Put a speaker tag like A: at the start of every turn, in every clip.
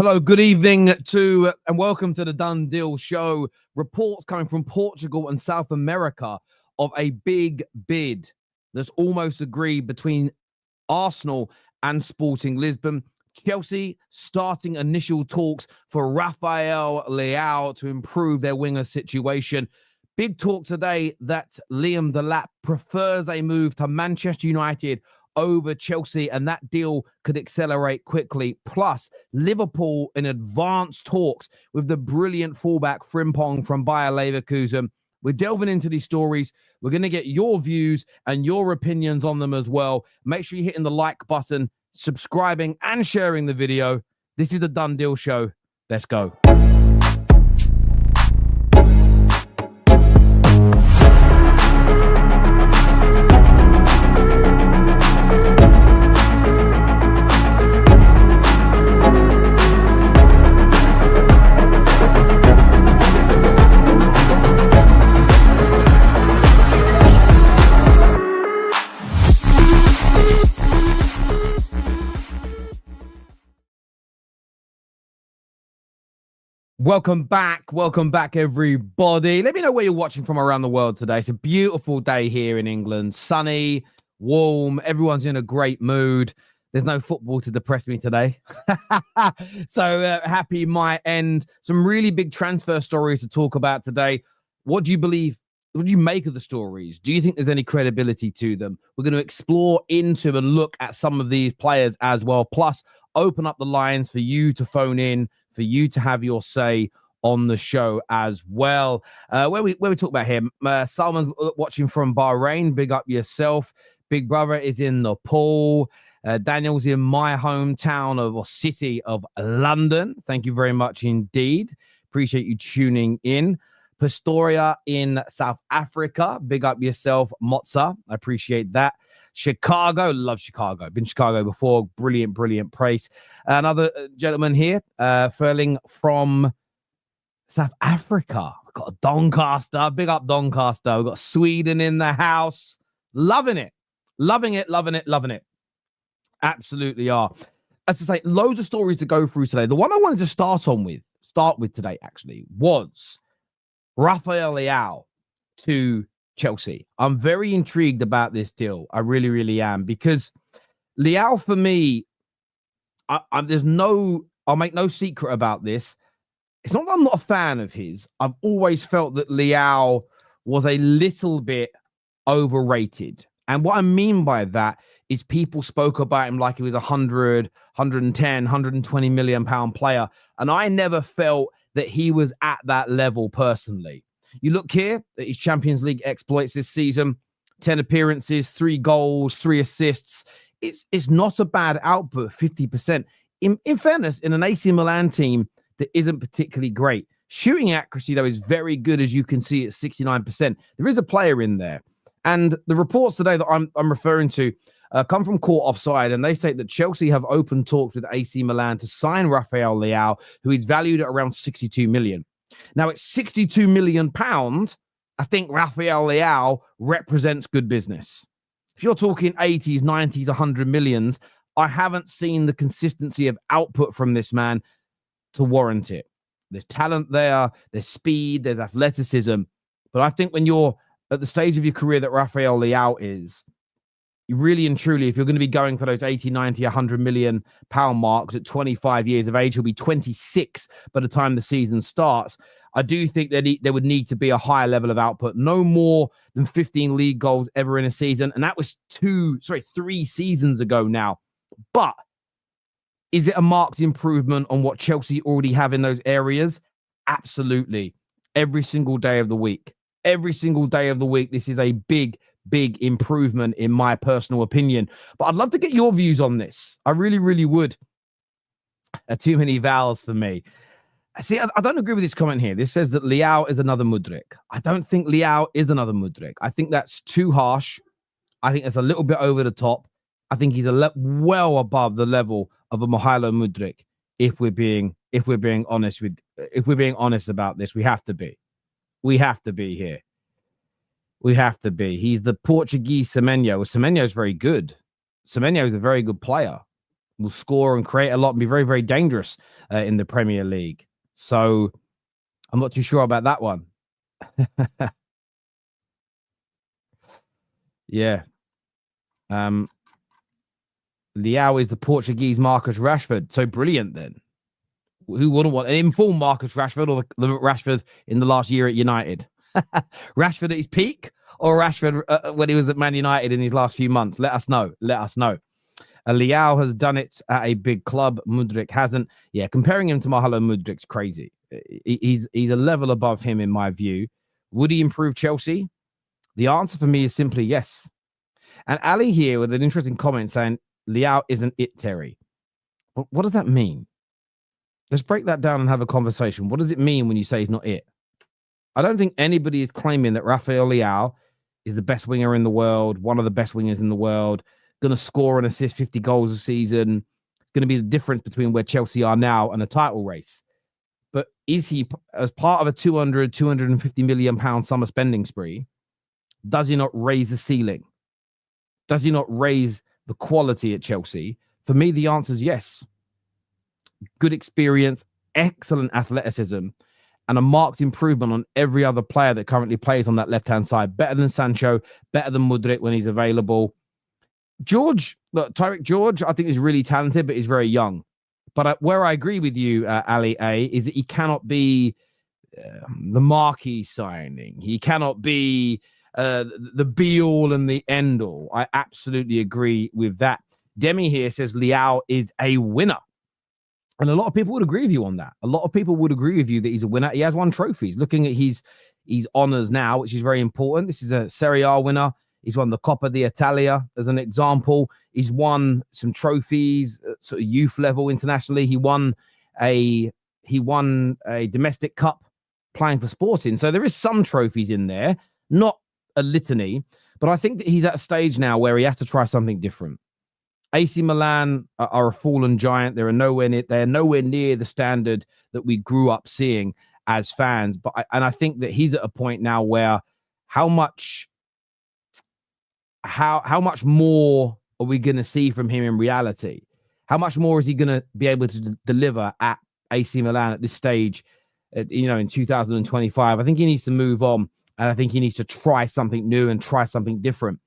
A: Hello, good evening to and welcome to the Done Deal Show. Reports coming from Portugal and South America of a big bid that's almost agreed between Arsenal and Sporting Lisbon. Chelsea starting initial talks for Rafael Leao to improve their winger situation. Big talk today that Liam Delap prefers a move to Manchester United over Chelsea, and that deal could accelerate quickly. Plus, Liverpool in advanced talks with the brilliant fullback Frimpong from Bayer Leverkusen. We're delving into these stories. We're going to get your views and your opinions on them as well. Make sure you're hitting the like button, subscribing, and sharing the video. This is the Done Deal Show. Let's go. Welcome back, everybody. Let me know where you're watching from around the world today. It's a beautiful day here in England. Sunny, warm, everyone's in a great mood. There's no football to depress me today. So happy my end. Some really big transfer stories to talk about today. What do you believe? What do you make of the stories? Do you think there's any credibility to them? We're going to explore into and look at some of these players as well. Plus, open up the lines for you to phone in, for you to have your say on the show as well. Where we talk about him, Salman's watching from Bahrain. Big up yourself. Big brother is in Nepal. Daniel's in my hometown or city of London. Thank you very much indeed. Appreciate you tuning in. Pastoria in South Africa. Big up yourself, Motza. I appreciate that. Chicago, love Chicago. Been Chicago before. Brilliant place. Another gentleman here, Furling from South Africa. We've got Doncaster. Big up Doncaster. We've got Sweden in the house. Loving it. Loving it. Absolutely are. As I say, loads of stories to go through today. The one I wanted to start with today actually was Rafael Leao to Chelsea. I'm very intrigued about this deal. I really am, because Leao, for me, I'll make no secret about this. It's not that I'm not a fan of his. I've always felt that Leao was a little bit overrated. And what I mean by that is people spoke about him like he was 100, 110, 120 million pound player. And I never felt that he was at that level personally. You look here at his Champions League exploits this season, 10 appearances, 3 goals, 3 assists. It's not a bad output, 50%. In fairness, in an AC Milan team that isn't particularly great. Shooting accuracy, though, is very good, as you can see, at 69%. There is a player in there. And the reports today that I'm referring to come from Court Offside, and they state that Chelsea have opened talks with AC Milan to sign Rafael Leao, who is valued at around 62 million. Now, at 62 million pounds, I think Rafael Leao represents good business. If you're talking 80s, 90s, 100 millions, I haven't seen the consistency of output from this man to warrant it. There's talent there, there's speed, there's athleticism. But I think when you're at the stage of your career that Rafael Leao is, you really and truly, if you're going to be going for those 80, 90, 100 million pound marks at 25 years of age, he'll be 26 by the time the season starts. I do think that there would need to be a higher level of output, no more than 15 league goals ever in a season. And that was 3 seasons ago now. But is it a marked improvement on what Chelsea already have in those areas? Absolutely. Every single day of the week. This is a big improvement in my personal opinion. But I'd love to get your views on this. I really would. Too many vowels for me. See, I don't agree with this comment here. This says that Leao is another Mudryk. I don't think Leao is another Mudryk. I think that's too harsh. I think it's a little bit over the top. I think he's well above the level of a Mykhailo Mudryk. If we're being honest about this, we have to be. We have to be here. We have to be. He's the Portuguese Semenyo. Well, Semenyo is very good. Semenyo is a very good player. will score and create a lot and be very, very dangerous in the Premier League. So I'm not too sure about that one. Yeah. Leao is the Portuguese Marcus Rashford. So brilliant then. Who wouldn't want an informed Marcus Rashford or the Rashford in the last year at United? Rashford at his peak or Rashford when he was at Man United in his last few months? Let us know. Let us know. Leao has done it at a big club. Mudryk hasn't. Yeah, comparing him to Mahalo Mudryk's crazy. He's a level above him in my view. Would he improve Chelsea? The answer for me is simply yes. And Ali here with an interesting comment saying Leao isn't it, Terry. What does that mean? Let's break that down and have a conversation. What does it mean when you say he's not it? I don't think anybody is claiming that Rafael Leao is the best winger in the world, one of the best wingers in the world, going to score and assist 50 goals a season. It's going to be the difference between where Chelsea are now and a title race. But is he, as part of a 250 million pound summer spending spree, does he not raise the ceiling? Does he not raise the quality at Chelsea? For me, the answer is yes. Good experience, excellent athleticism, and a marked improvement on every other player that currently plays on that left-hand side. Better than Sancho, better than Mudryk when he's available. Tyreek George, I think is really talented, but he's very young. But where I agree with you, Ali A, is that he cannot be the marquee signing. He cannot be the be-all and the end-all. I absolutely agree with that. Demi here says Leao is a winner. And a lot of people would agree with you on that. A lot of people would agree with you that he's a winner. He has won trophies. Looking at his honours now, which is very important. This is a Serie A winner. He's won the Coppa d'Italia as an example. He's won some trophies at sort of youth level internationally. He won a domestic cup playing for Sporting. So there is some trophies in there, not a litany. But I think that he's at a stage now where he has to try something different. AC Milan are a fallen giant. They're nowhere near the standard that we grew up seeing as fans. But I think that he's at a point now where how much more are we going to see from him in reality? How much more is he going to be able to deliver at AC Milan at this stage? In 2025, I think he needs to move on, and I think he needs to try something new and try something different.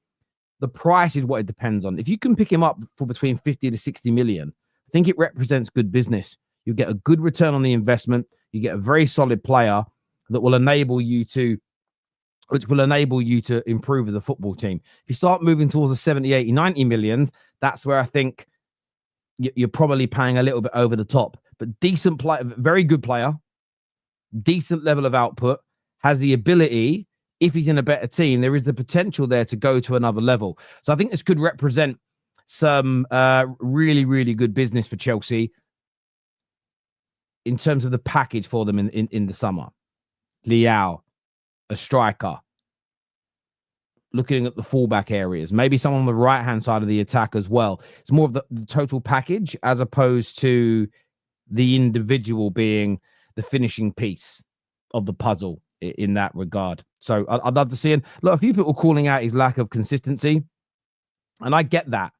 A: The price is what it depends on. If you can pick him up for between 50 to 60 million, I think it represents good business. You get a good return on the investment. You get a very solid player that will enable you to improve as a football team. If you start moving towards the 70, 80, 90 millions, that's where I think you're probably paying a little bit over the top. But decent player, very good player, decent level of output, has the ability. If he's in a better team, there is the potential there to go to another level. So I think this could represent some really, really good business for Chelsea in terms of the package for them in the summer. Leao, a striker, looking at the fullback areas, maybe someone on the right-hand side of the attack as well. It's more of the total package as opposed to the individual being the finishing piece of the puzzle in that regard. So I'd love to see him. Look, a few people calling out his lack of consistency, and I get that.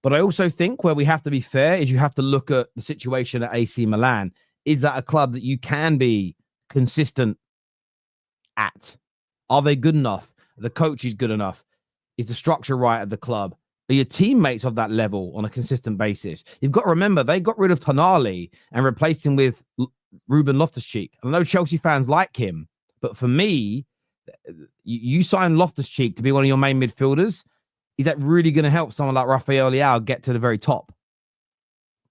A: But I also think where we have to be fair is you have to look at the situation at AC Milan. Is that a club that you can be consistent at? Are they good enough? The coach is good enough? Is the structure right at the club? Are your teammates of that level on a consistent basis? You've got to remember, they got rid of Tonali and replaced him with Ruben Loftus-Cheek. I know Chelsea fans like him, but for me, you sign Loftus-Cheek to be one of your main midfielders. Is that really going to help someone like Rafael Leao get to the very top?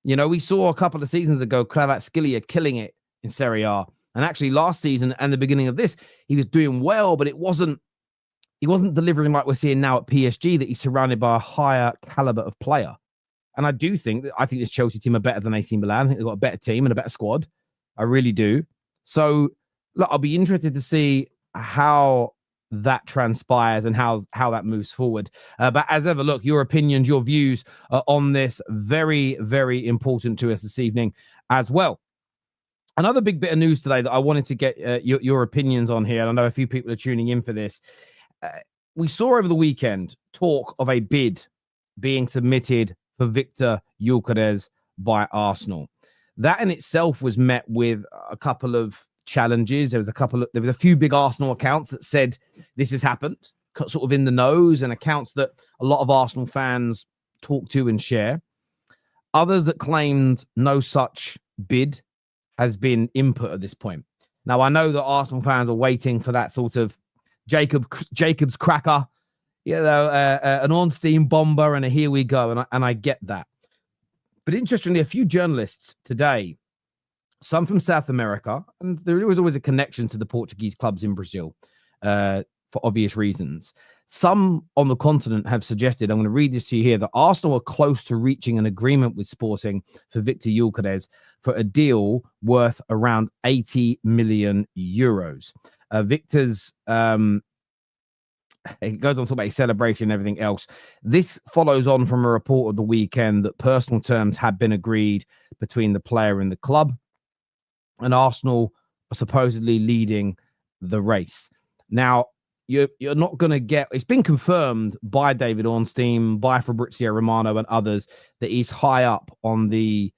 A: We saw a couple of seasons ago, Kvaratskhelia killing it in Serie A. And actually last season and the beginning of this, he was doing well, but he wasn't delivering like we're seeing now at PSG, that he's surrounded by a higher caliber of player. And I think this Chelsea team are better than AC Milan. I think they've got a better team and a better squad. I really do. So look, I'll be interested to see how that transpires and how that moves forward. But as ever, look, your opinions, your views on this, very, very important to us this evening as well. Another big bit of news today that I wanted to get your opinions on here, and I know a few people are tuning in for this. We saw over the weekend talk of a bid being submitted for Viktor Gyökeres by Arsenal. That in itself was met with a couple of challenges. There was a few big Arsenal accounts that said this has happened, sort of in the nose, and accounts that a lot of Arsenal fans talk to and share. Others that claimed no such bid has been input at this point. Now, I know that Arsenal fans are waiting for that sort of Jacob's cracker, an on-steam bomber and a here we go, and I get that. But interestingly, a few journalists today, some from South America, and there was always a connection to the Portuguese clubs in Brazil for obvious reasons. Some on the continent have suggested, I'm going to read this to you here, that Arsenal are close to reaching an agreement with Sporting for Viktor Gyökeres for a deal worth around 80 million euros. Victor's, it goes on to talk about his celebration and everything else. This follows on from a report of the weekend that personal terms had been agreed between the player and the club, and Arsenal are supposedly leading the race. Now, you're not going to get... It's been confirmed by David Ornstein, by Fabrizio Romano and others that he's high up on the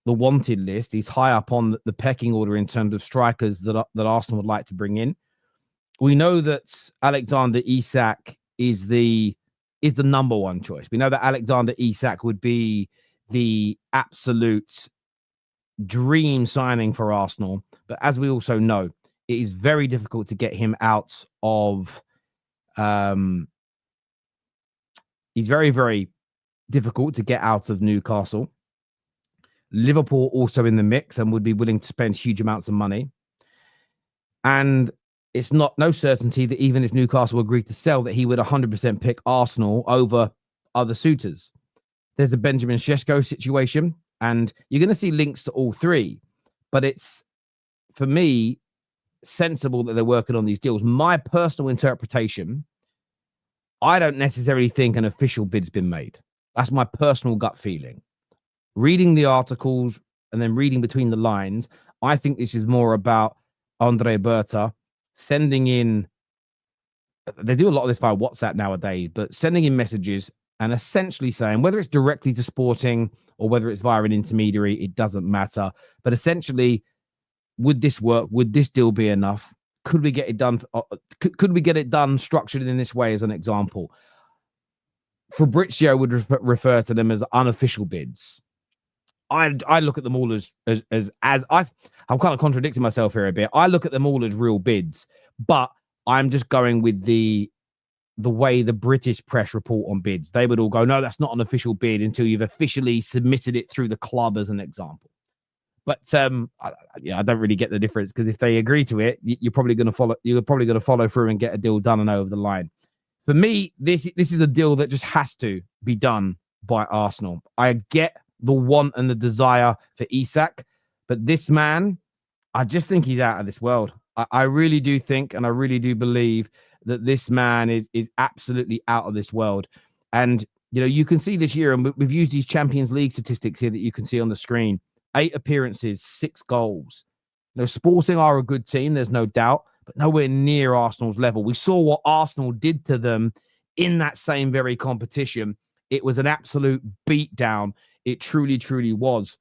A: wanted list. He's high up on the pecking order in terms of strikers that Arsenal would like to bring in. We know that Alexander Isak is the number one choice. We know that Alexander Isak would be the absolute dream signing for Arsenal. But as we also know, it is very difficult to get him out of... he's very, very difficult to get out of Newcastle. Liverpool also in the mix and would be willing to spend huge amounts of money. And it's no certainty that even if Newcastle agreed to sell, that he would 100% pick Arsenal over other suitors. There's a Benjamin Šeško situation, and you're going to see links to all three. But it's, for me, sensible that they're working on these deals. My personal interpretation, I don't necessarily think an official bid's been made. That's my personal gut feeling. Reading the articles and then reading between the lines, I think this is more about Andre Berta sending in... They do a lot of this via WhatsApp nowadays, but sending in messages and essentially saying, whether it's directly to Sporting or whether it's via an intermediary, it doesn't matter. But essentially, would this work? Would this deal be enough? Could we get it done? Could we get it done structured in this way, as an example? Fabrizio would refer to them as unofficial bids. I look at them all as I'm kind of contradicting myself here a bit. I look at them all as real bids, but I'm just going with the way the British press report on bids. They would all go, no, that's not an official bid until you've officially submitted it through the club, as an example. But I don't really get the difference, because if they agree to it, you're probably going to follow. You're probably going to follow through and get a deal done and over the line. For me, this is a deal that just has to be done by Arsenal. I get the want and the desire for Isak, but this man, I just think he's out of this world. I really do think, and I really do believe that this man is absolutely out of this world. And, you can see this year, and we've used these Champions League statistics here that you can see on the screen. 8 appearances, 6 goals. Sporting are a good team, there's no doubt, but nowhere near Arsenal's level. We saw what Arsenal did to them in that same very competition. It was an absolute beatdown. It truly, truly was.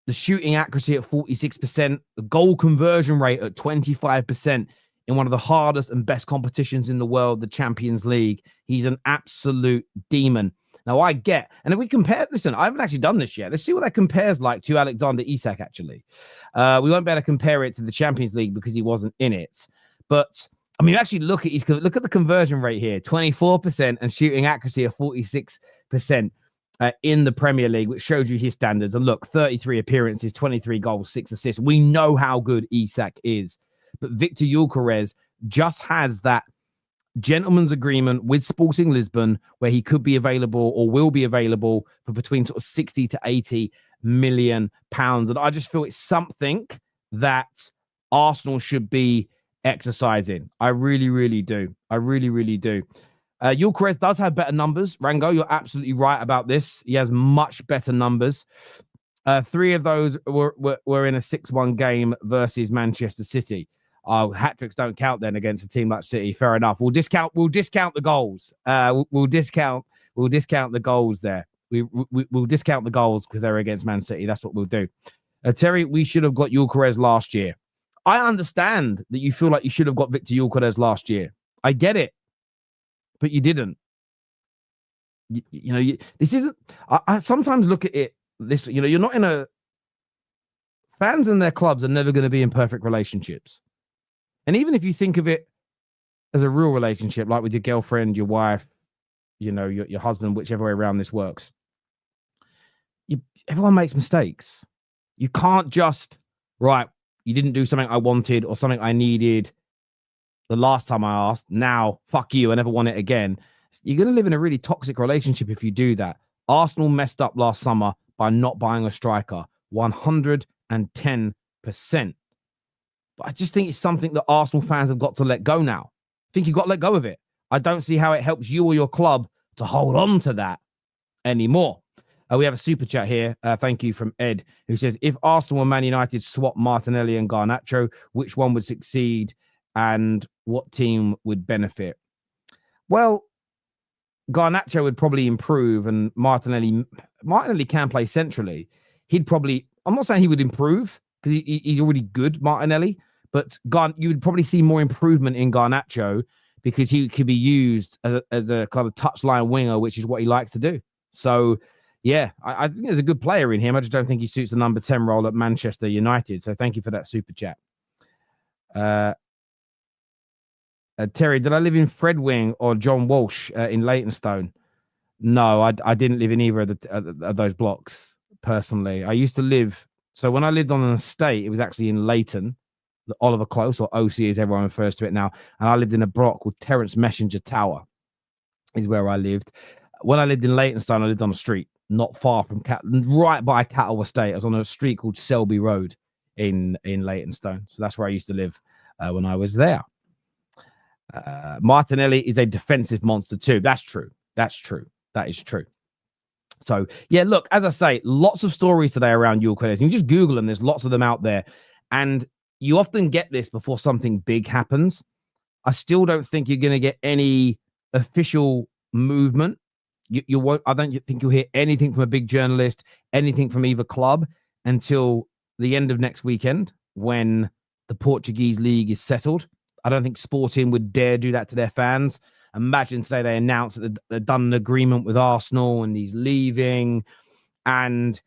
A: The shooting accuracy at 46%, the goal conversion rate at 25% in one of the hardest and best competitions in the world, the Champions League. He's an absolute demon. Now, I get, and if we compare, listen, I haven't actually done this yet. Let's see what that compares like to Alexander Isak, actually. We won't be able to compare it to the Champions League because he wasn't in it. But, I mean, actually look at the conversion rate here, 24%, and shooting accuracy of 46%. In the Premier League, which shows you his standards. And look, 33 appearances, 23 goals, 6 assists. We know how good Isak is. But Viktor Gyökeres just has that gentleman's agreement with Sporting Lisbon where he could be available or will be available for between sort of 60 to 80 million pounds. And I just feel it's something that Arsenal should be exercising. I really, really do. I really, really do. Gyökeres does have better numbers. Rango, you're absolutely right about this. He has much better numbers. 3 of those were in a 6-1 game versus Manchester City. Hat-tricks don't count then against a team like City. Fair enough. We'll discount the goals. We'll discount we'll discount the goals there. We'll discount the goals because they're against Man City. That's what we'll do. Terry, we should have got Gyökeres last year. I understand that you feel like you should have got Viktor Gyökeres last year. I get it, but you didn't. This isn't. I sometimes look at it. You're not in a. Fans and their clubs are never going to be in perfect relationships, and even if you think of it as a real relationship, like with your girlfriend, your wife, your husband, whichever way around this works, everyone makes mistakes. You can't just, right, you didn't do something I wanted or something I needed the last time I asked. Now, fuck you, I never want it again. You're going to live in a really toxic relationship if you do that. Arsenal messed up last summer by not buying a striker, 110%. But I just think it's something that Arsenal fans have got to let go now. I think you've got to let go of it. I don't see how it helps you or your club to hold on to that anymore. We have a super chat here. Thank you from Ed, who says, if Arsenal and Man United swap Martinelli and Garnacho, which one would succeed and what team would benefit? Well, Garnacho would probably improve, and Martinelli can play centrally. I'm not saying he would improve because he's already good, Martinelli, but you would probably see more improvement in Garnacho because he could be used as a kind of touchline winger, which is what he likes to do. So, yeah, I think there's a good player in him. I just don't think he suits the number 10 role at Manchester United. So thank you for that super chat. Terry, did I live in Fred Wing or John Walsh in Leytonstone? No, I didn't live in either of those blocks personally. I used to live. So when I lived on an estate, it was actually in Leyton, the Oliver Close, or OC as everyone refers to it now. And I lived in a block called Terence Messenger Tower, is where I lived. When I lived in Leytonstone, I lived on a street not far from right by Cattle Estate. I was on a street called Selby Road in Leytonstone. So that's where I used to live when I was there. Martinelli is a defensive monster too. That's true. That is true. So, yeah, look, as I say, lots of stories today around Gyökeres. You can just Google them. There's lots of them out there. And you often get this before something big happens. I still don't think you're going to get any official movement. You won't. I don't think you'll hear anything from a big journalist, anything from either club until the end of next weekend when the Portuguese league is settled. I don't think Sporting would dare do that to their fans. Imagine today they announced that they've done an agreement with Arsenal and he's leaving. And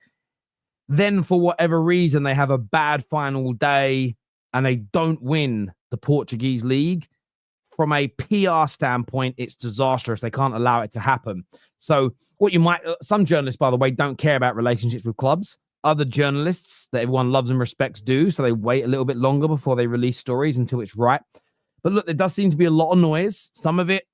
A: then for whatever reason, they have a bad final day and they don't win the Portuguese league. From a PR standpoint, it's disastrous. They can't allow it to happen. So some journalists, by the way, don't care about relationships with clubs. Other journalists that everyone loves and respects do. So they wait a little bit longer before they release stories until it's right. But look, there does seem to be a lot of noise. Some of it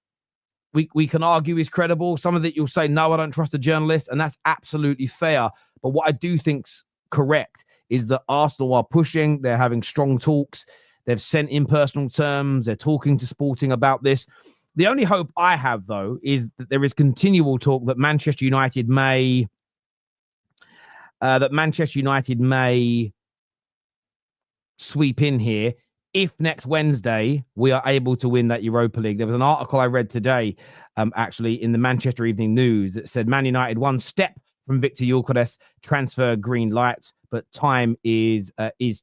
A: we can argue is credible. Some of it you'll say, no, I don't trust a journalist. And that's absolutely fair. But what I do think's correct is that Arsenal are pushing. They're having strong talks. They've sent in personal terms. They're talking to Sporting about this. The only hope I have, though, is that there is continual talk that Manchester United may sweep in here if next Wednesday we are able to win that Europa League. There was an article I read today, actually, in the Manchester Evening News that said Man United one step from Viktor Gyökeres, transfer green light, but time is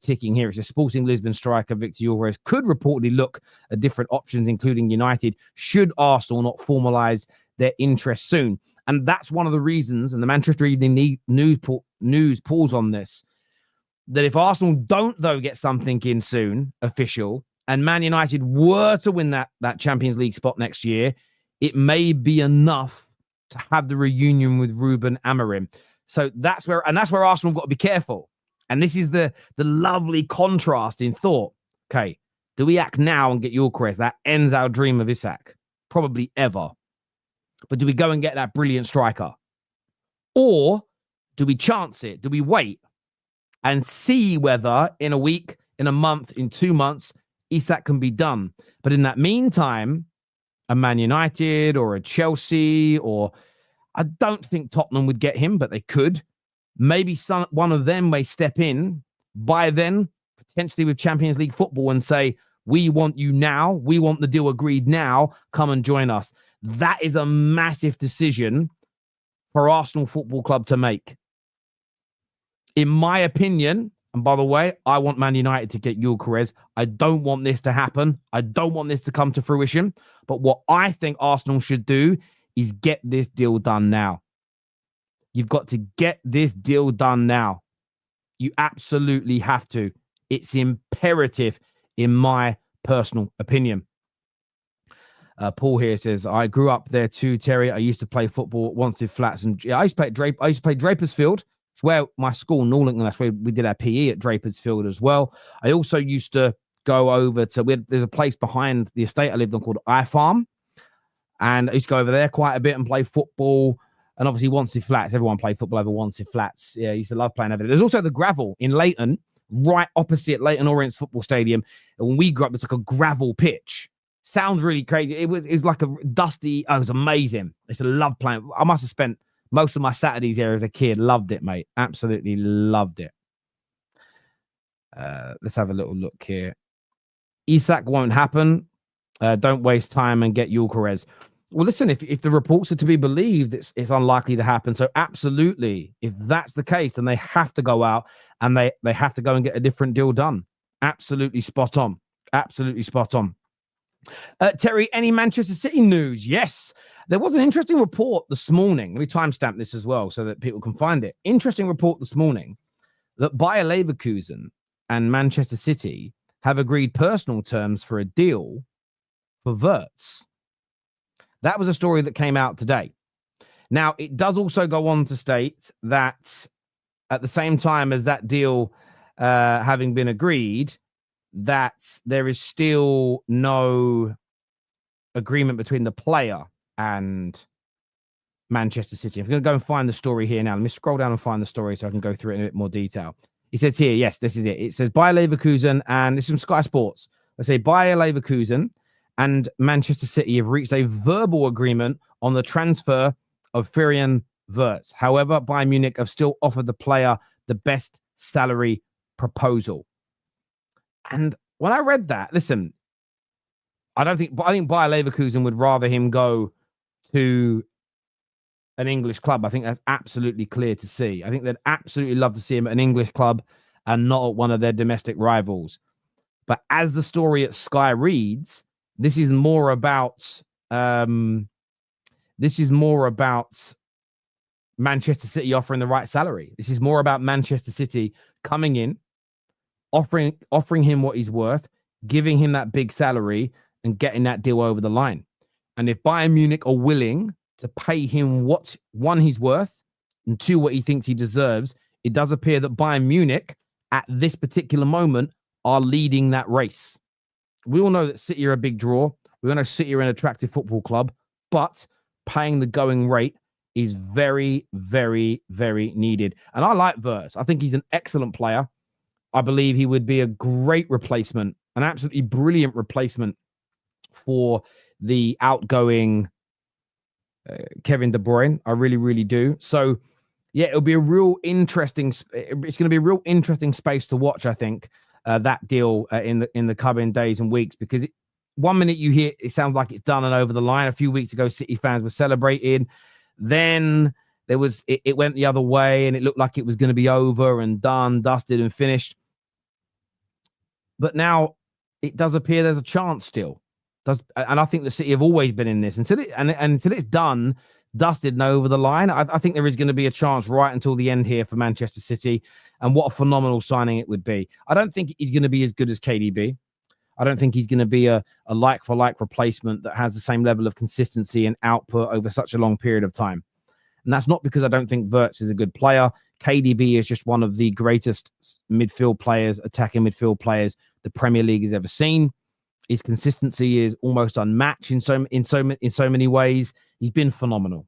A: ticking here. It's a Sporting Lisbon striker, Viktor Gyökeres, could reportedly look at different options, including United, should Arsenal not formalise their interest soon. And that's one of the reasons, and the Manchester Evening News pulls on this, that if Arsenal don't, though, get something in soon, official, and Man United were to win that Champions League spot next year, it may be enough to have the reunion with Ruben Amorim. So that's where Arsenal have got to be careful. And this is the lovely contrast in thought. Okay, do we act now and get Gyökeres? That ends our dream of Isak. Probably ever. But do we go and get that brilliant striker? Or do we chance it? Do we wait and see whether in a week, in a month, in 2 months, Isak can be done? But in that meantime, a Man United or a Chelsea, or I don't think Tottenham would get him, but they could. Maybe one of them may step in by then, potentially with Champions League football, and say, we want you now. We want the deal agreed now. Come and join us. That is a massive decision for Arsenal Football Club to make. In my opinion, and by the way, I want Man United to get Gyökeres. I don't want this to happen. I don't want this to come to fruition. But what I think Arsenal should do is get this deal done now. You've got to get this deal done now. You absolutely have to. It's imperative, in my personal opinion. Paul here says, I grew up there too, Terry. I used to play football at Wanstead Flats. And I used to play Drapers Field. It's where my school, Norlington, that's where we did our PE at Drapers Field as well. I also used to go over to, there's a place behind the estate I lived on called iFarm. And I used to go over there quite a bit and play football. And obviously Wanstead Flats, everyone played football over Wanstead Flats. Yeah, I used to love playing over there. There's also the gravel in Leighton, right opposite Leighton Orient's football stadium. And when we grew up, it's like a gravel pitch. Sounds really crazy. It was like a dusty, it was amazing. I used to love playing. I must have spent most of my Saturdays there as a kid. Loved it, mate. Absolutely loved it. Let's have a little look here. Isak won't happen. Don't waste time and get Gyökeres. Well, listen, if the reports are to be believed, it's unlikely to happen. So absolutely, if that's the case, then they have to go out and they have to go and get a different deal done. Absolutely spot on. Absolutely spot on. Terry, any Manchester City news? Yes. There was an interesting report this morning. Let me timestamp this as well so that people can find it. Interesting report this morning that Bayer Leverkusen and Manchester City have agreed personal terms for a deal for Wirtz. That was a story that came out today. Now, it does also go on to state that at the same time as that deal having been agreed, that there is still no agreement between the player and Manchester City. I'm going to go and find the story here now. Let me scroll down and find the story so I can go through it in a bit more detail. He says here, yes, this is it. It says Bayer Leverkusen, and this is from Sky Sports. They say Bayer Leverkusen and Manchester City have reached a verbal agreement on the transfer of Florian Wirtz. However, Bayern Munich have still offered the player the best salary proposal. And when I read that, listen, I think Bayer Leverkusen would rather him go to an English club. I think that's absolutely clear to see. I think they'd absolutely love to see him at an English club and not at one of their domestic rivals. But as the story at Sky reads, this is more about Manchester City offering the right salary. This is more about Manchester City coming in, offering him what he's worth, giving him that big salary, and getting that deal over the line. And if Bayern Munich are willing to pay him what, one, he's worth, and two, what he thinks he deserves, it does appear that Bayern Munich at this particular moment are leading that race. We all know that City are a big draw. We all know City are an attractive football club, but paying the going rate is very, very, very needed. And I like Wirtz. I think he's an excellent player. I believe he would be a great replacement, an absolutely brilliant replacement for the outgoing Kevin De Bruyne. I really, really do. So, yeah, it'll be a real interesting. It's going to be a real interesting space to watch, I think. That deal in the coming days and weeks, because 1 minute you hear it sounds like it's done and over the line. A few weeks ago, City fans were celebrating. Then there was it went the other way, and it looked like it was going to be over and done, dusted, and finished. But now it does appear there's a chance still. And I think the City have always been in this until it's done, dusted, and over the line. I think there is going to be a chance right until the end here for Manchester City. And what a phenomenal signing it would be. I don't think he's going to be as good as KDB. I don't think he's going to be a like-for-like replacement that has the same level of consistency and output over such a long period of time. And that's not because I don't think Wirtz is a good player. KDB is just one of the greatest midfield players, attacking midfield players the Premier League has ever seen. His consistency is almost unmatched in so many ways. He's been phenomenal.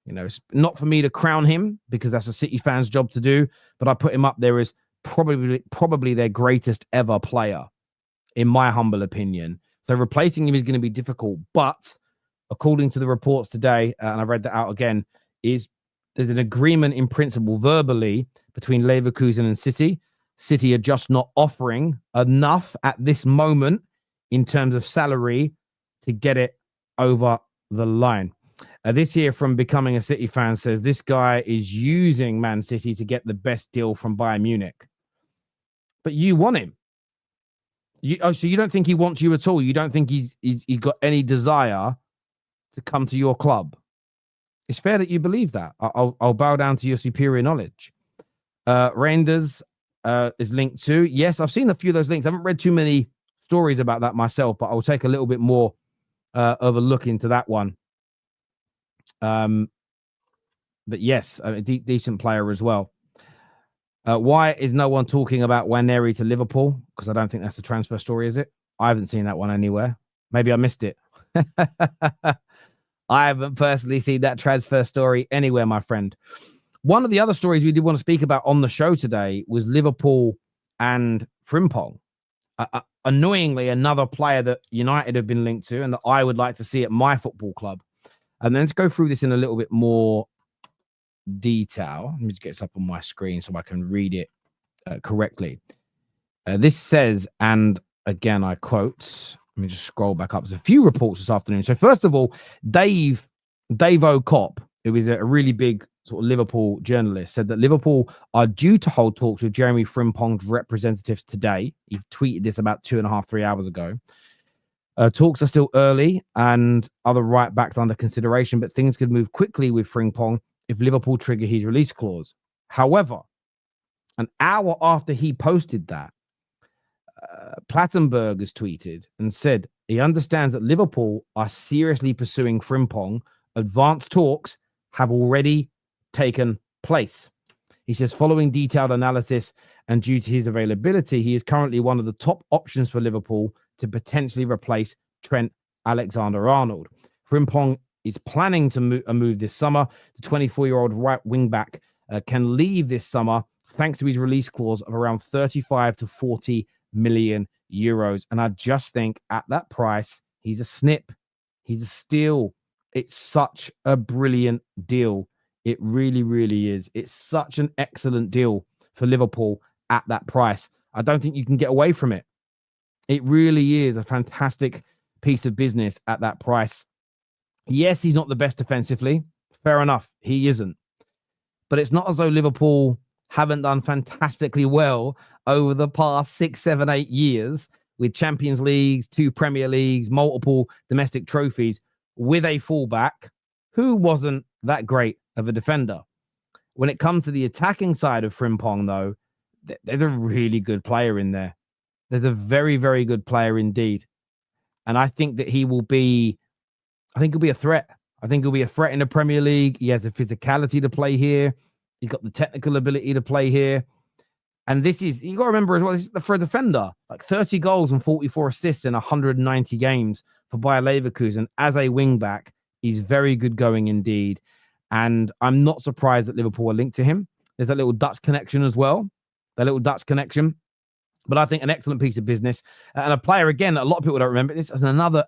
A: You know, it's not for me to crown him because that's a City fan's job to do, but I put him up there as probably their greatest ever player, in my humble opinion. So replacing him is going to be difficult, but according to the reports today, and I read that out again, there's an agreement in principle verbally between Leverkusen and City. City are just not offering enough at this moment in terms of salary to get it over the line. This here from Becoming a City Fan says this guy is using Man City to get the best deal from Bayern Munich. But you want him. So you don't think he wants you at all? You don't think he's got any desire to come to your club? It's fair that you believe that. I'll bow down to your superior knowledge. Reinders is linked to. Yes, I've seen a few of those links. I haven't read too many stories about that myself, but I'll take a little bit more of a look into that one. But yes, a decent player as well. Why is no one talking about Waneri to Liverpool? Because I don't think that's a transfer story, is it? I haven't seen that one anywhere. Maybe I missed it. I haven't personally seen that transfer story anywhere, my friend. One of the other stories we did want to speak about on the show today was Liverpool and Frimpong. Annoyingly, another player that United have been linked to and that I would like to see at my football club. And then to go through this in a little bit more detail. Let me just get this up on my screen so I can read it correctly. This says, and again, I quote, let me just scroll back up. There's a few reports this afternoon. So first of all, Dave O'Cop, who is a really big sort of Liverpool journalist, said that Liverpool are due to hold talks with Jeremy Frimpong's representatives today. He tweeted this about 2.5, 3 hours ago. Talks are still early and other right backs under consideration, but things could move quickly with Frimpong if Liverpool trigger his release clause. However, an hour after he posted that, Plattenberg has tweeted and said he understands that Liverpool are seriously pursuing Frimpong. Advanced talks have already taken place. He says, following detailed analysis and due to his availability, he is currently one of the top options for Liverpool to potentially replace Trent Alexander-Arnold. Frimpong is planning to move this summer. The 24-year-old right wing-back can leave this summer thanks to his release clause of around 35 to 40 million euros. And I just think at that price, he's a snip. He's a steal. It's such a brilliant deal. It really, really is. It's such an excellent deal for Liverpool at that price. I don't think you can get away from it. It really is a fantastic piece of business at that price. Yes, he's not the best defensively. Fair enough. He isn't. But it's not as though Liverpool haven't done fantastically well over the past 6, 7, 8 years with Champions Leagues, 2 Premier Leagues, multiple domestic trophies with a fullback who wasn't that great of a defender. When it comes to the attacking side of Frimpong, though, there's a really good player in there. There's a very, very good player indeed. And I think that he will be, I think he'll be a threat. I think he'll be a threat in the Premier League. He has the physicality to play here. He's got the technical ability to play here. And this is, you got to remember as well, this is for a defender, like 30 goals and 44 assists in 190 games for Bayer Leverkusen as a wingback. He's very good going indeed. And I'm not surprised that Liverpool are linked to him. There's a little Dutch connection as well. The little Dutch connection. But I think an excellent piece of business. And a player, again, a lot of people don't remember this as another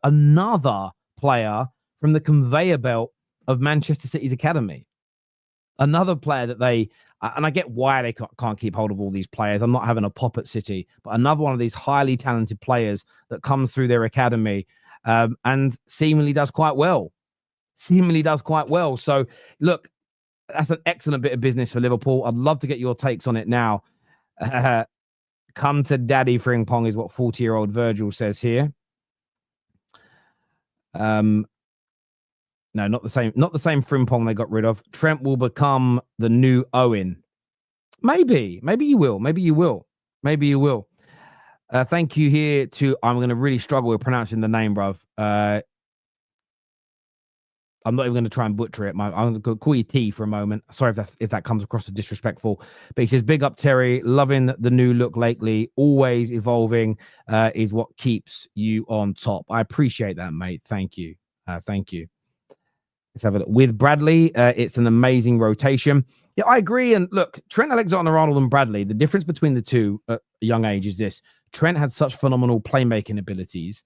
A: player from the conveyor belt of Manchester City's academy. Another player that they, and I get why they can't keep hold of all these players. I'm not having a pop at City, but another one of these highly talented players that comes through their academy and seemingly does quite well. So, look, that's an excellent bit of business for Liverpool. I'd love to get your takes on it now. Come to Daddy Frimpong is what 40-year-old Virgil says here. No, not the same Frimpong they got rid of. Trent will become the new Owen. Maybe you will. Thank you here to, I'm going to really struggle with pronouncing the name, bruv. I'm not even going to try and butcher it. I'm going to call you T for a moment. Sorry if that comes across as disrespectful. But he says, big up, Terry. Loving the new look lately. Always evolving is what keeps you on top. I appreciate that, mate. Thank you. Let's have a look. With Bradley, it's an amazing rotation. Yeah, I agree. And look, Trent Alexander-Arnold and Bradley, the difference between the two at a young age is this. Trent had such phenomenal playmaking abilities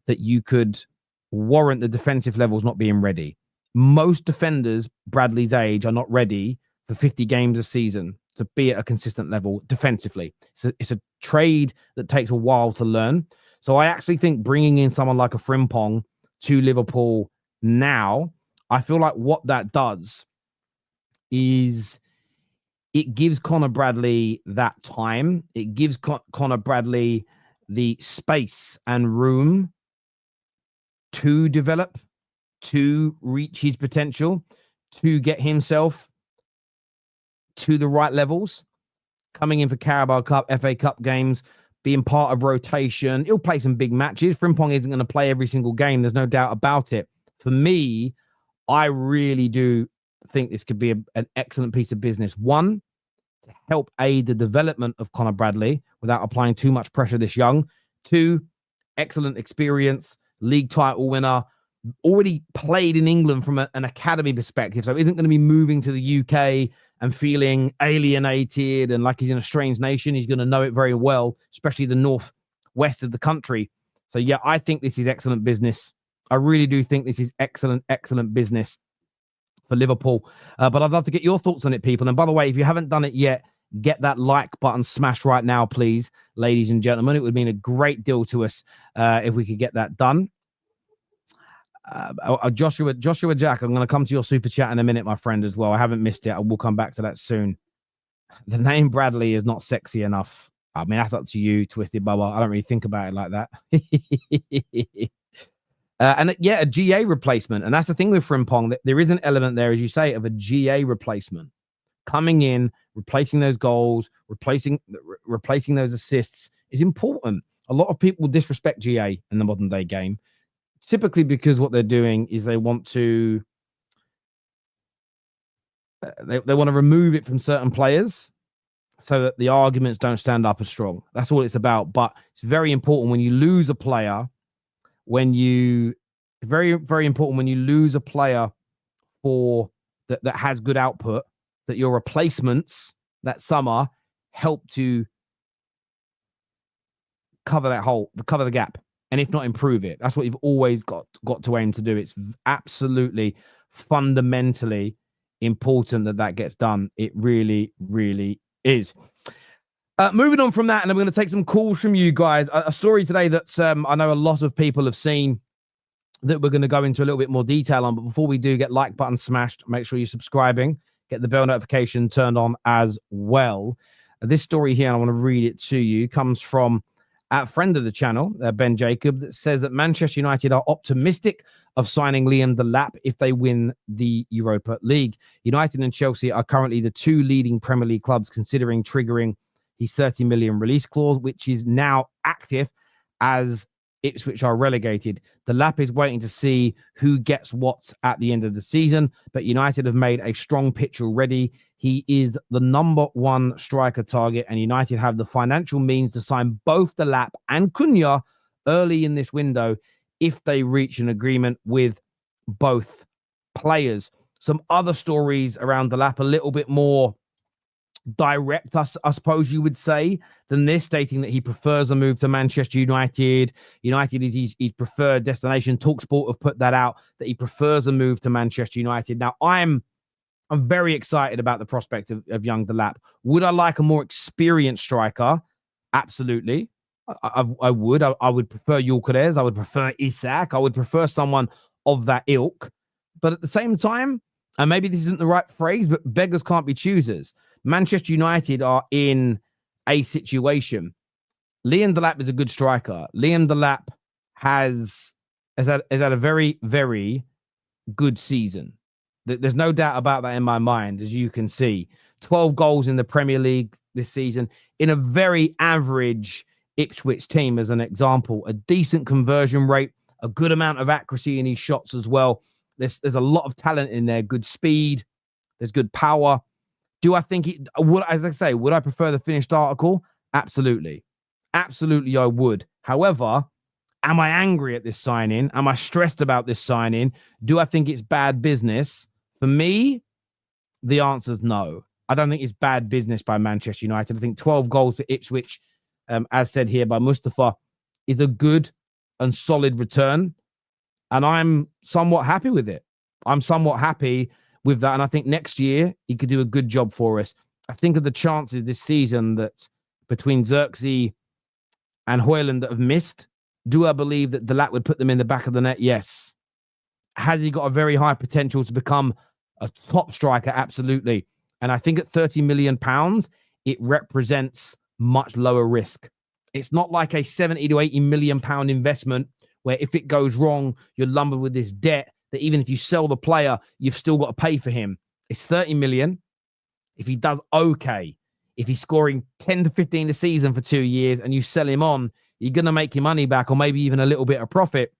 A: that you could warrant the defensive levels not being ready. Most defenders Bradley's age are not ready for 50 games a season to be at a consistent level defensively. So it's a trade that takes a while to learn. So I actually think bringing in someone like a Frimpong to Liverpool now, I feel like what that does is it gives Connor Bradley that time. It gives Connor Bradley the space and room to develop, to reach his potential, to get himself to the right levels. Coming in for Carabao Cup, FA Cup games, being part of rotation. He'll play some big matches. Frimpong isn't going to play every single game. There's no doubt about it. For me, I really do think this could be an excellent piece of business. One, to help aid the development of Connor Bradley without applying too much pressure this young. Two, excellent experience, league title winner, already played in England from an academy perspective, so isn't going to be moving to the UK and feeling alienated and like he's in a strange nation. He's going to know it very well, especially the northwest of the country. So, yeah, I think this is excellent business. I really do think this is excellent business for Liverpool. But I'd love to get your thoughts on it, people. And by the way, if you haven't done it yet, get that like button smashed right now, please, ladies and gentlemen. It would mean a great deal to us if we could get that done. Joshua Jack, I'm going to come to your super chat in a minute, my friend, as well. I haven't missed it. I will come back to that soon. The name Bradley is not sexy enough. I mean, that's up to you, Twisted Bubba. I don't really think about it like that. A GA replacement. And that's the thing with Frimpong, that there is an element there, as you say, of a GA replacement. Coming in, replacing those goals, replacing those assists is important. A lot of people disrespect GA in the modern day game, typically because what they're doing is they want to they want to remove it from certain players so that the arguments don't stand up as strong. That's all it's about. But it's very important when you lose a player, very, very important when you lose a player for that has good output, that your replacements that summer help to cover that hole, cover the gap, and if not improve it. That's what you've always got to aim to do. It's absolutely fundamentally important that gets done. It really, really is. Moving on from that, and I'm going to take some calls from you guys. A story today that I know a lot of people have seen that we're going to go into a little bit more detail on. But before we do, get like button smashed. Make sure you're subscribing. Get the bell notification turned on as well. This story here, and I want to read it to you, comes from a friend of the channel, Ben Jacob, that says that Manchester United are optimistic of signing Liam Delap if they win the Europa League. United and Chelsea are currently the two leading Premier League clubs considering triggering his 30 million release clause, which is now active as Ipswich are relegated. Delap is waiting to see who gets what at the end of the season, but United have made a strong pitch already. He is the number one striker target, and United have the financial means to sign both Delap and Cunha early in this window if they reach an agreement with both players. Some other stories around Delap, a little bit more direct, I suppose you would say, than this, stating that he prefers a move to Manchester United. United is his preferred destination. TalkSport have put that out, that he prefers a move to Manchester United. Now, I'm very excited about the prospect of young Delap. Would I like a more experienced striker? Absolutely. I would. I would prefer Gyökeres. I would prefer Isak. I would prefer someone of that ilk. But at the same time, and maybe this isn't the right phrase, but beggars can't be choosers. Manchester United are in a situation. Liam Delap is a good striker. Liam Delap has had a very, very good season. There's no doubt about that in my mind, as you can see. 12 goals in the Premier League this season in a very average Ipswich team, as an example. A decent conversion rate, a good amount of accuracy in his shots as well. There's a lot of talent in there, good speed, there's good power. Do I think would I prefer the finished article? Absolutely. Absolutely, I would. However, am I angry at this signing? Am I stressed about this signing? Do I think it's bad business? For me, the answer is no. I don't think it's bad business by Manchester United. I think 12 goals for Ipswich, as said here by Mustafa, is a good and solid return. And I'm somewhat happy with it. I'm somewhat happy with that. And I think next year he could do a good job for us. I think of the chances this season that between Xerxes and Højlund that have missed, do I believe that Delap would put them in the back of the net? Yes. Has he got a very high potential to become a top striker? Absolutely. And I think at £30 million, it represents much lower risk. It's not like a 70 to 80 million pound investment where if it goes wrong, you're lumbered with this debt that even if you sell the player, you've still got to pay for him. It's 30 million. If he does okay, if he's scoring 10 to 15 a season for 2 years and you sell him on, you're going to make your money back or maybe even a little bit of profit.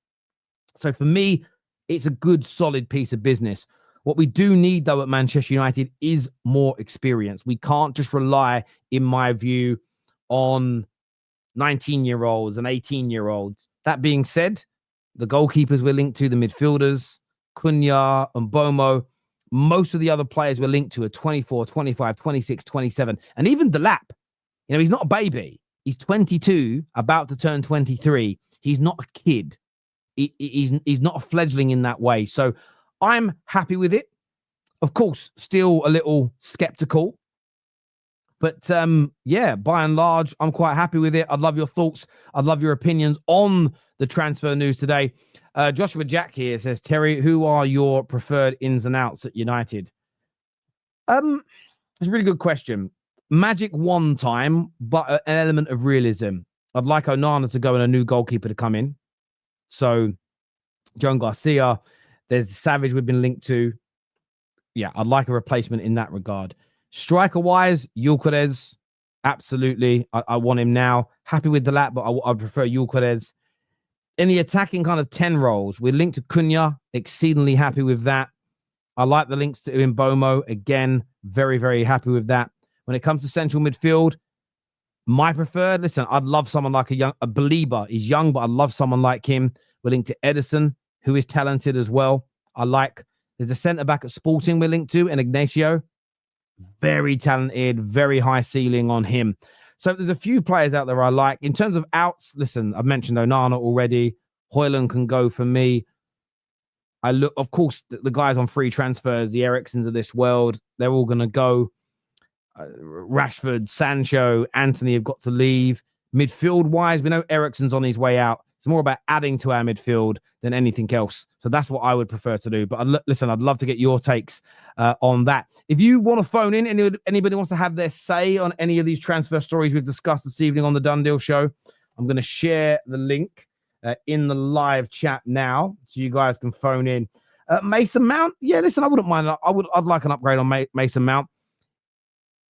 A: So for me, it's a good, solid piece of business. What we do need, though, at Manchester United is more experience. We can't just rely, in my view, on 19-year-olds and 18-year-olds. That being said, the goalkeepers we're linked to, the midfielders, Cunha and Bomo, most of the other players we're linked to are 24, 25, 26, 27. And even Delap, he's not a baby. He's 22, about to turn 23. He's not a kid. He's not a fledgling in that way. So I'm happy with it. Of course, still a little skeptical. But yeah, by and large, I'm quite happy with it. I'd love your thoughts. I'd love your opinions on the transfer news today. Joshua Jack here says, Terry, who are your preferred ins and outs at United? It's a really good question. Magic one time, but an element of realism. I'd like Onana to go and a new goalkeeper to come in. So, John Garcia, there's Savage we've been linked to. Yeah, I'd like a replacement in that regard. Striker-wise, Gyökeres, absolutely. I want him now. Happy with Delap, but I prefer Gyökeres. In the attacking kind of 10 roles, we're linked to Cunha, exceedingly happy with that. I like the links to Mbomo. Again, very, very happy with that. When it comes to central midfield, my preferred, listen, I'd love someone like a Belieber. He's young, but I love someone like him. We're linked to Edison, who is talented as well. There's a centre-back at Sporting we're linked to, and Ignacio. Very talented, very high ceiling on him. So there's a few players out there I like. In terms of outs, listen, I've mentioned Onana already. Højlund can go for me. Of course, the guys on free transfers, the Ericssons of this world, they're all going to go. Rashford, Sancho, Anthony have got to leave. Midfield-wise, we know Ericsson's on his way out. It's more about adding to our midfield than anything else. So that's what I would prefer to do. But listen, I'd love to get your takes on that. If you want to phone in, anybody wants to have their say on any of these transfer stories we've discussed this evening on the Done Deal Show, I'm going to share the link in the live chat now so you guys can phone in. Mason Mount, yeah, listen, I wouldn't mind. I'd like an upgrade on Mason Mount.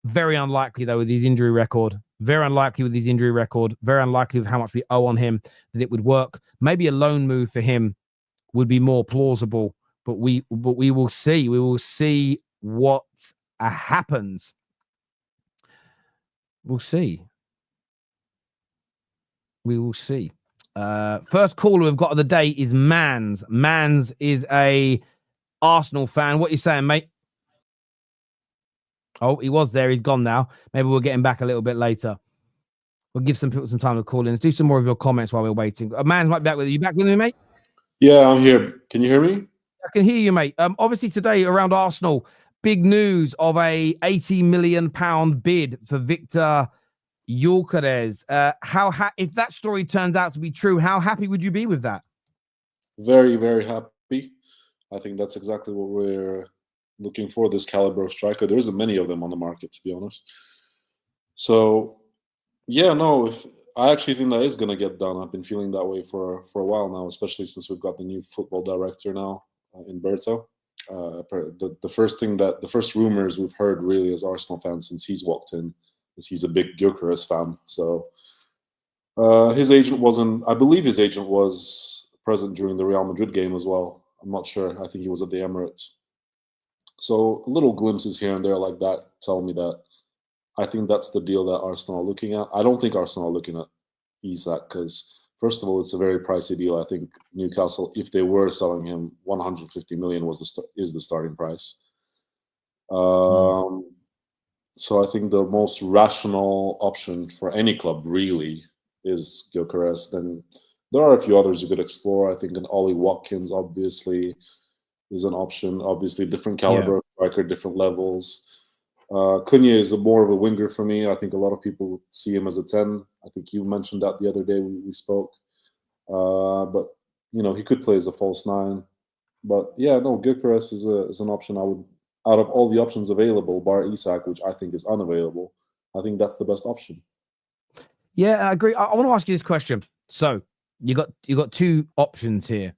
A: Very unlikely, though, with his injury record. Very unlikely with his injury record. Very unlikely with how much we owe on him that it would work. Maybe a loan move for him would be more plausible, but we will see. We will see what happens. We'll see. We will see. First caller we've got of the day is Mans. Mans is a Arsenal fan. What are you saying, mate? Oh, he was there. He's gone now. Maybe we'll get him back a little bit later. We'll give some people some time to call in. Let's do some more of your comments while we're waiting. Mans might be back with you. You back with me, mate?
B: Yeah, I'm here. Can you hear me?
A: I can hear you, mate. Obviously today around Arsenal, big news of a £80 million bid for Viktor Gyökeres. If that story turns out to be true, how happy would you be with that?
B: Very, very happy. I think that's exactly what we're looking for, this caliber of striker. There isn't many of them on the market, to be honest. So, yeah, no, I actually think that is going to get done. I've been feeling that way for a while now, especially since we've got the new football director now in Berto. The first rumors we've heard really as Arsenal fans since he's walked in is he's a big Gyökeres fan. So his agent I believe his agent was present during the Real Madrid game as well. I'm not sure. I think he was at the Emirates. So little glimpses here and there like that tell me that I think that's the deal that Arsenal are looking at. I don't think Arsenal are looking at Isak because, first of all, it's a very pricey deal. I think Newcastle, if they were selling him, 150 million is the starting price. So I think the most rational option for any club really is Gyökeres. Then there are a few others you could explore. I think an Ollie Watkins obviously is an option. Obviously, different caliber of striker, different levels. Cunha is more of a winger for me. I think a lot of people see him as a 10. I think you mentioned that the other day we spoke. But, he could play as a false 9. But yeah, no, Gyökeres is an option I would, out of all the options available, bar Isak, which I think is unavailable, I think that's the best option.
A: Yeah, I agree. I want to ask you this question. So you got two options here.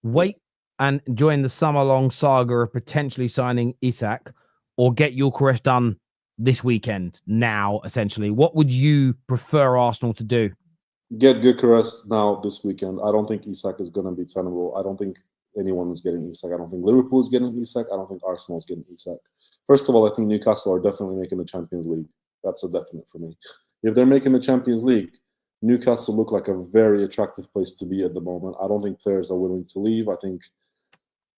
A: Wait and join the summer-long saga of potentially signing Isak, or get Gyökeres done this weekend now, essentially. What would you prefer Arsenal to do?
B: Get Gyökeres now this weekend. I don't think Isak is going to be tenable. I don't think anyone is getting Isak. I don't think Liverpool is getting Isak. I don't think Arsenal is getting Isak. First of all, I think Newcastle are definitely making the Champions League. That's a definite for me. If they're making the Champions League, Newcastle look like a very attractive place to be at the moment. I don't think players are willing to leave. I think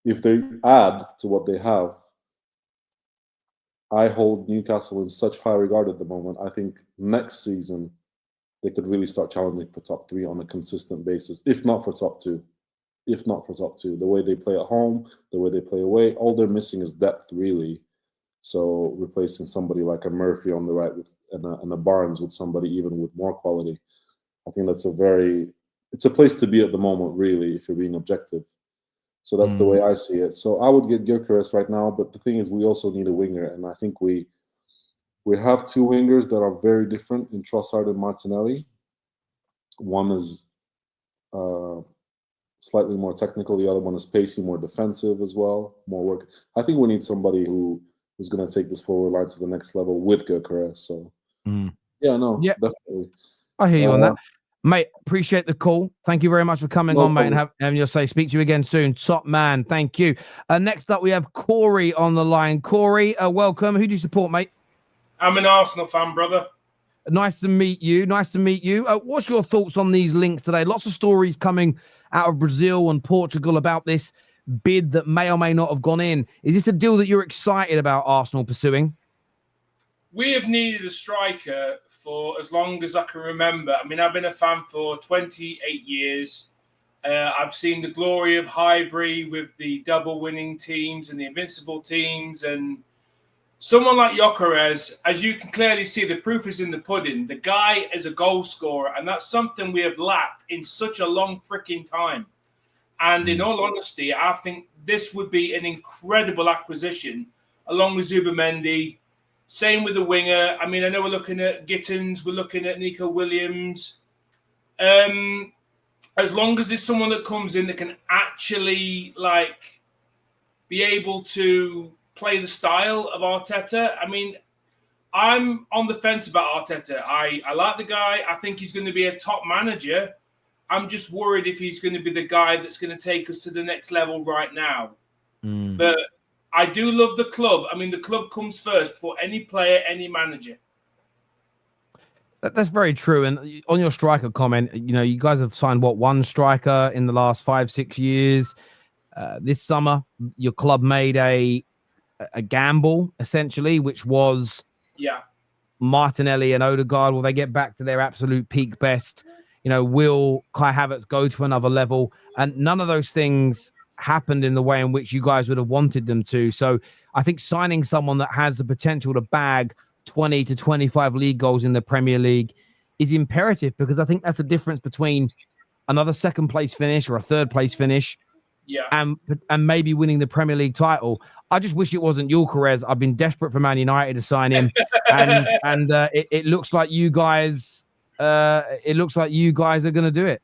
B: if they add to what they have, I hold Newcastle in such high regard at the moment. I think next season they could really start challenging for top 3 on a consistent basis, if not for top 2. If not for top 2. The way they play at home, the way they play away, all they're missing is depth, really. So replacing somebody like a Murphy on the right and a Barnes with somebody even with more quality, I think that's it's a place to be at the moment, really, if you're being objective. So that's the way I see it. So I would get Gyökeres right now, but the thing is, we also need a winger, and I think we have two wingers that are very different in Trossard and Martinelli. One is slightly more technical. The other one is pacey, more defensive as well, more work. I think we need somebody who is going to take this forward line to the next level with Gyökeres. So, definitely.
A: I hear you on that. Mate, appreciate the call. Thank you very much for coming on, mate, and having your say. Speak to you again soon. Top man. Thank you. Next up, we have Corey on the line. Corey, welcome. Who do you support, mate?
C: I'm an Arsenal fan, brother.
A: Nice to meet you. What's your thoughts on these links today? Lots of stories coming out of Brazil and Portugal about this bid that may or may not have gone in. Is this a deal that you're excited about Arsenal pursuing?
C: We have needed a striker for as long as I can remember. I mean, I've been a fan for 28 years. I've seen the glory of Highbury with the double winning teams and the invincible teams. And someone like Gyökeres, as you can clearly see, the proof is in the pudding. The guy is a goal scorer, and that's something we have lacked in such a long freaking time. And in all honesty, I think this would be an incredible acquisition, along with Zubimendi. Same with the winger. I mean, I know we're looking at Gittins, we're looking at Nico Williams. As long as there's someone that comes in that can actually be able to play the style of Arteta. I mean, I'm on the fence about Arteta. I like the guy. I think he's going to be a top manager. I'm just worried if he's going to be the guy that's going to take us to the next level right now. But I do love the club. I mean, the club comes first before any player, any manager.
A: That's very true. And on your striker comment, you guys have signed, one striker in the last 5-6 years. This summer, your club made a gamble, essentially, which was Martinelli and Odegaard. Will they get back to their absolute peak best? Will Kai Havertz go to another level? And none of those things happened in the way in which you guys would have wanted them to. So I think signing someone that has the potential to bag 20 to 25 league goals in the Premier League is imperative, because I think that's the difference between another second place finish or a third place finish and maybe winning the Premier League title. I just wish it wasn't Gyökeres. I've been desperate for Man United to sign him, and it looks like you guys are going to do it.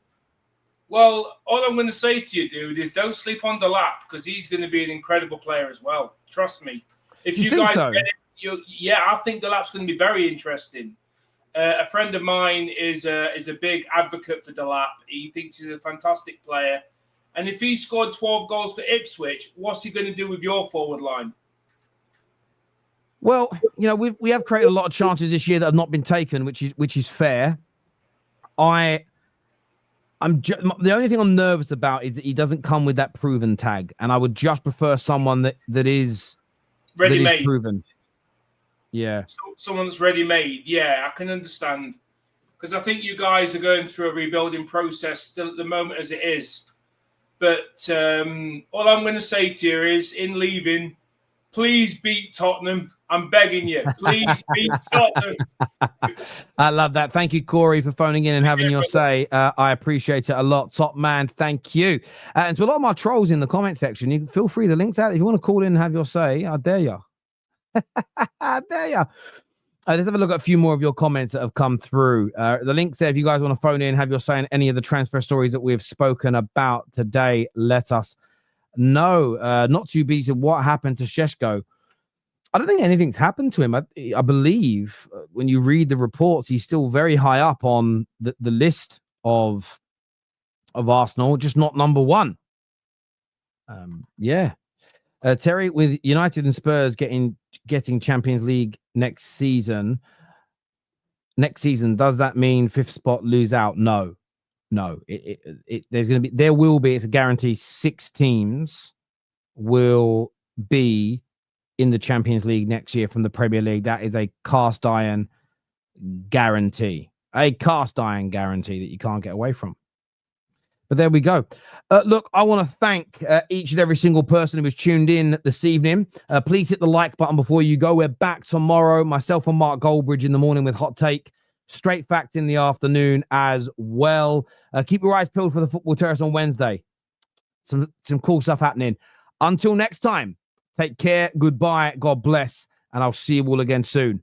C: Well, all I'm going to say to you, dude, is don't sleep on Delap, because he's going to be an incredible player as well. Trust me. If you guys get it, I think Delap's going to be very interesting. A friend of mine is a big advocate for Delap. He thinks he's a fantastic player. And if he scored 12 goals for Ipswich, what's he going to do with your forward line?
A: Well, we have created a lot of chances this year that have not been taken, which is fair. The only thing I'm nervous about is that he doesn't come with that proven tag, and I would just prefer someone that is
C: ready-made,
A: proven. Yeah,
C: someone that's ready-made. Yeah, I can understand, because I think you guys are going through a rebuilding process still at the moment as it is. But all I'm going to say to you is, in leaving, Please beat Tottenham. I'm begging you. Please beat Tottenham.
A: I love that. Thank you, Corey, for phoning in and having your say. I appreciate it a lot. Top man, thank you. And to a lot of my trolls in the comment section, you can feel free. The link's out. If you want to call in and have your say, I dare you. I dare you. Let's have a look at a few more of your comments that have come through. The link's there. If you guys want to phone in, have your say on any of the transfer stories that we've spoken about today, let us know. Not too busy. What happened to Šeško? I don't think anything's happened to him. I believe when you read the reports, he's still very high up on the list of Arsenal, just not number one. Terry, with United and Spurs getting Champions League next season, does that mean fifth spot lose out? No. There will be, it's a guarantee, 6 teams will be in the Champions League next year from the Premier League. That is a cast iron guarantee. A cast iron guarantee that you can't get away from. But there we go. Look, I want to thank each and every single person who was tuned in this evening. Please hit the like button before you go. We're back tomorrow. Myself and Mark Goldbridge in the morning with Hot Take. Straight Fact in the afternoon as well. Keep your eyes peeled for the Football Terrace on Wednesday. Some cool stuff happening. Until next time, take care. Goodbye. God bless. And I'll see you all again soon.